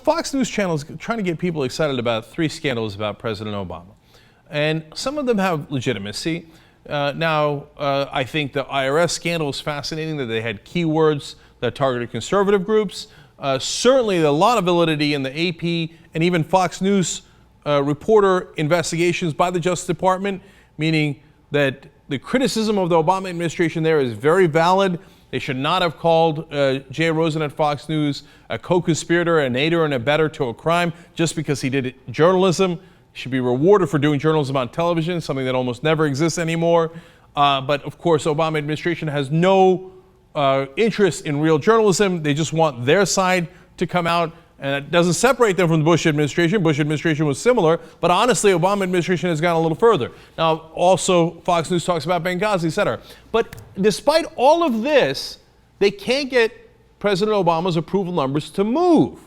Fox News Channel is trying to get people excited about 3 scandals about President Obama. And some of them have legitimacy. I think the IRS scandal is fascinating, that they had keywords that targeted conservative groups. Certainly a lot of validity in the AP and even Fox News reporter investigations by the Justice Department, meaning that the criticism of the Obama administration there is very valid. They should not have called Jay Rosen at Fox News a co-conspirator, an aider and abettor to a crime just because he did journalism. He should be rewarded for doing journalism on television, something that almost never exists anymore. But of course, Obama administration has no interest in real journalism. They just want their side to come out. And it doesn't separate them from the Bush administration. Bush administration was similar, but honestly, Obama administration has gone a little further. Now, also, Fox News talks about Benghazi, et cetera. But despite all of this, they can't get President Obama's approval numbers to move.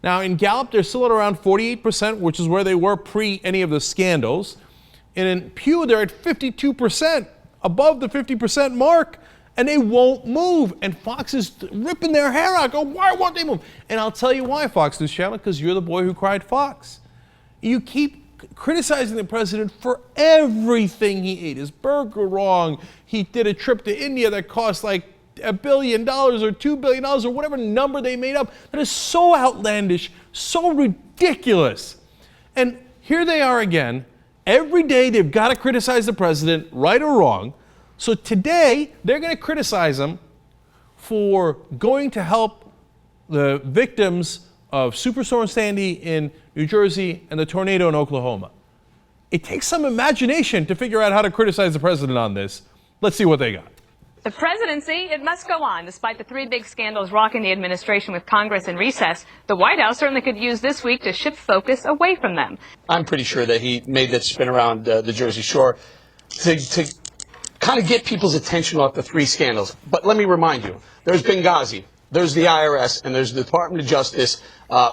Now, in Gallup, they're still at around 48%, which is where they were pre any of the scandals. And in Pew, they're at 52%, above the 50% mark. And they won't move. And Fox is ripping their hair out. Go, why won't they move? And I'll tell you why, Fox News Channel, because you're the boy who cried fox. You keep criticizing the president for everything he ate. His burger wrong. He did a trip to India that cost like $1 billion or $2 billion or whatever number they made up. That is so outlandish, so ridiculous. And here they are again. Every day they've got to criticize the president, right or wrong. So today, they're going to criticize him for going to help the victims of Superstorm Sandy in New Jersey and the tornado in Oklahoma. It takes some imagination to figure out how to criticize the president on this. Let's see what they got. The presidency, it must go on. Despite the 3 big scandals rocking the administration with Congress in recess, the White House certainly could use this week to shift focus away from them. I'm pretty sure that he made that spin around the Jersey Shore to kind of get people's attention off the 3 scandals. But let me remind you, there's Benghazi, there's the IRS, and there's the Department of Justice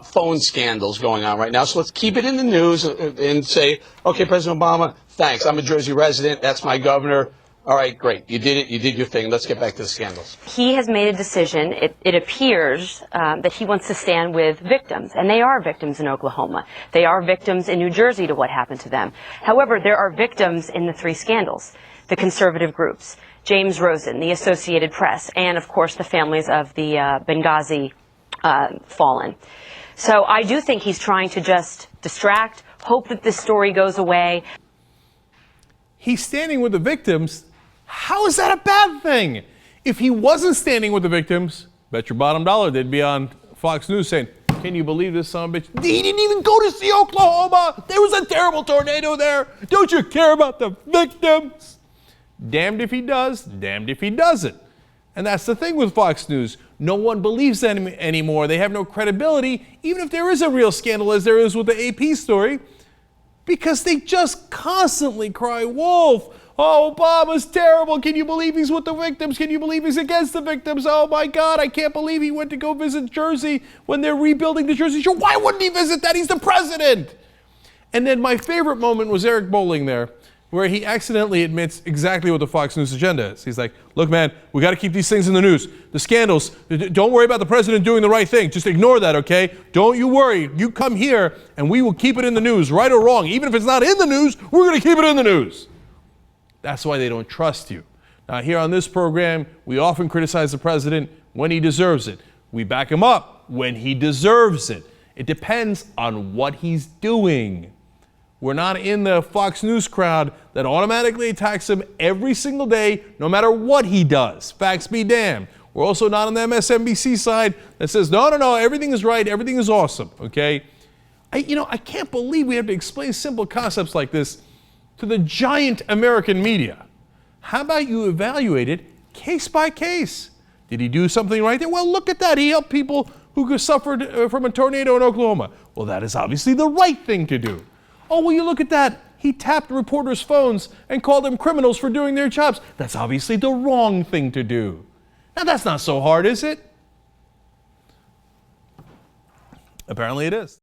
phone scandals going on right now. So let's keep it in the news and say, okay, President Obama, thanks. I'm a Jersey resident. That's my governor. All right, great. You did it. You did your thing. Let's get back to the scandals. He has made a decision. It appears that he wants to stand with victims, and they are victims in Oklahoma. They are victims in New Jersey to what happened to them. However, there are victims in the 3 scandals. The conservative groups, James Rosen, the Associated Press, and of course the families of the Benghazi fallen. So I do think he's trying to just distract, hope that this story goes away. He's standing with the victims. How is that a bad thing? If he wasn't standing with the victims, bet your bottom dollar they'd be on Fox News saying, can you believe this son of a bitch? He didn't even go to see Oklahoma. There was a terrible tornado there. Don't you care about the victims? Damned if he does, damned if he doesn't. And that's the thing with Fox News. No one believes them anymore. They have no credibility, even if there is a real scandal as there is with the AP story, because they just constantly cry wolf. Oh, Obama's terrible. Can you believe he's with the victims? Can you believe he's against the victims? Oh my God, I can't believe he went to go visit Jersey when they're rebuilding the Jersey Shore. Why wouldn't he visit that? He's the president. And then my favorite moment was Eric Bolling there, where he accidentally admits exactly what the Fox News agenda is. He's like, look, man, we got to keep these things in the news. The scandals, don't worry about the president doing the right thing. Just ignore that, okay? Don't you worry. You come here and we will keep it in the news, right or wrong. Even if it's not in the news, we're going to keep it in the news. That's why they don't trust you. Now, here on this program, we often criticize the president when he deserves it. We back him up when he deserves it. It depends on what he's doing. We're not in the Fox News crowd that automatically attacks him every single day, no matter what he does. Facts be damned. We're also not on the MSNBC side that says, no, everything is right, everything is awesome, okay? I can't believe we have to explain simple concepts like this to the giant American media. How about you evaluate it case by case? Did he do something right there? Well, look at that. He helped people who suffered from a tornado in Oklahoma. Well, that is obviously the right thing to do. Oh, will you look at that? He tapped reporters' phones and called them criminals for doing their jobs. That's obviously the wrong thing to do. Now, that's not so hard, is it? Apparently it is.